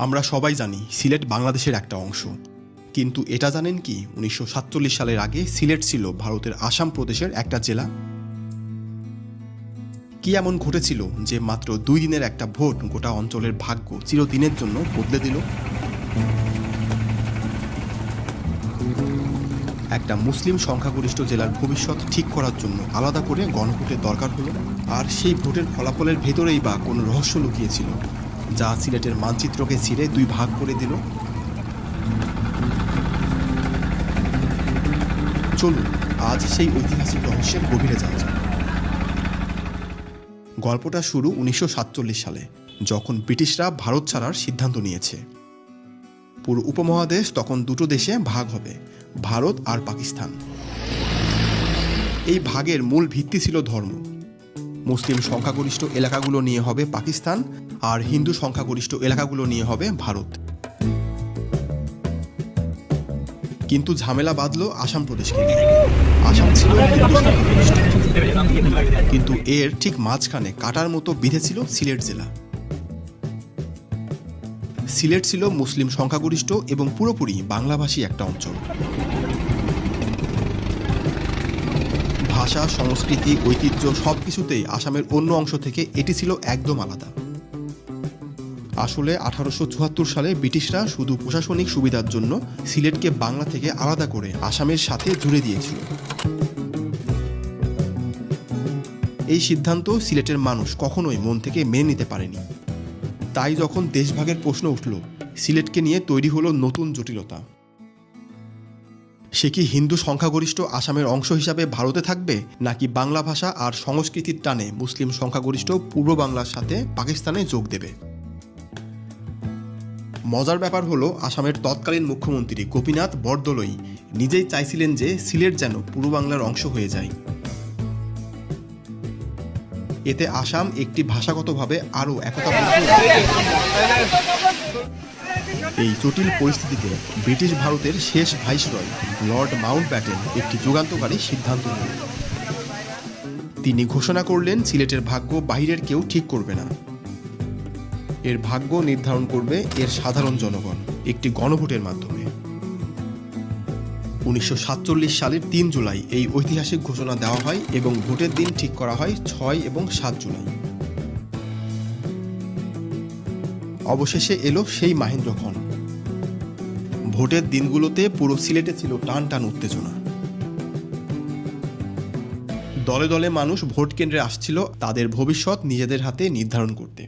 আমরা সবাই জানি সিলেট বাংলাদেশের একটা অংশ, কিন্তু এটা জানেন কি 1947 সালের আগে সিলেট ছিল ভারতের আসাম প্রদেশের একটা জেলা। কি এমন ঘটেছিল যে মাত্র 2 দিনের একটা ভোট গোটা অঞ্চলের ভাগ্য চিরদিনের জন্য বদলে দিল? একটা মুসলিম সংখ্যাগরিষ্ঠ জেলার ভবিষ্যৎ ঠিক করার জন্য আলাদা করে গণভোটের দরকার হলো, আর সেই ভোটের ফলাফলের ভেতরেই বা কোনো রহস্য লুকিয়েছিল যা সিলেটের মানচিত্রকে ছিঁড়ে 2 ভাগ করে দিল। চলুন আজ সেই ঐতিহাসিক রহস্যের গভীরে যাওয়া যাক। গল্পটা শুরু 1947 সালে, যখন ব্রিটিশরা ভারত ছাড়ার সিদ্ধান্ত নিয়েছে। পুরো উপমহাদেশ তখন 2টো দেশে ভাগ হবে, ভারত আর পাকিস্তান। এই ভাগের মূল ভিত্তি ছিল ধর্ম। মুসলিম সংখ্যাগরিষ্ঠ এলাকাগুলো নিয়ে হবে পাকিস্তান, আর হিন্দু সংখ্যাগরিষ্ঠ এলাকাগুলো নিয়ে হবে ভারত। কিন্তু ঝামেলা বাঁধল আসাম প্রদেশকে নিয়ে। আসাম ছিল হিন্দু সংখ্যাগরিষ্ঠ, কিন্তু এর ঠিক মাঝখানে কাটার মতো বিঁধেছিল সিলেট জেলা। সিলেট ছিল মুসলিম সংখ্যাগরিষ্ঠ এবং পুরোপুরি বাংলাভাষী একটা অঞ্চল। ভাষা, সংস্কৃতি, ঐতিহ্য সবকিছুতেই আসামের অন্য অংশ থেকে এটি ছিল একদম আলাদা। আসলে 1874 সালে ব্রিটিশরা শুধু প্রশাসনিক সুবিধার জন্য সিলেটকে বাংলা থেকে আলাদা করে আসামের সাথে জুড়ে দিয়েছিল। এই সিদ্ধান্ত সিলেটের মানুষ কখনোই মন থেকে মেনে নিতে পারেনি। তাই যখন দেশভাগের প্রশ্ন উঠল, সিলেটকে নিয়ে তৈরি হলো নতুন জটিলতা। সে কি হিন্দু সংখ্যাগরিষ্ঠ আসামের অংশ হিসাবে ভারতে থাকবে, নাকি বাংলা ভাষা আর সংস্কৃতির টানে মুসলিম সংখ্যাগরিষ্ঠ পূর্ব বাংলার সাথে পাকিস্তানে যোগ দেবে? মজার ব্যাপার হলো, আসামের তৎকালীন মুখ্যমন্ত্রী গোপীনাথ বরদলৈ নিজেই চাইছিলেন যে সিলেট যেন পূর্ব বাংলার অংশ হয়ে যায়। এতে আসাম একটি ভাষাগতভাবে আরও একতাবদ্ধ। এই জটিল পরিস্থিতিতে ব্রিটিশ ভারতের শেষ ভাইসরয় লর্ড মাউন্টব্যাটেন একটি যুগান্তকারী সিদ্ধান্ত নিলেন। তিনি ঘোষণা করলেন সিলেটের ভাগ্য বাহিরের কেউ ঠিক করবে না। এর ভাগ্য নির্ধারণ করবে এর সাধারণ জনগণ একটি গণভোটের মাধ্যমে। 1947 সালের 3 জুলাই এই ঐতিহাসিক ঘোষণা দেওয়া হয় এবং ভোটের দিন ঠিক করা হয় 6 এবং 7 জুলাই। অবশেষে এলো সেই মাহেন্দ্রক্ষণ। ভোটের দিনগুলোতে পুরো সিলেটে ছিল টান টান উত্তেজনা। দলে দলে মানুষ ভোট কেন্দ্রে আসছিল তাদের ভবিষ্যৎ নিজেদের হাতে নির্ধারণ করতে।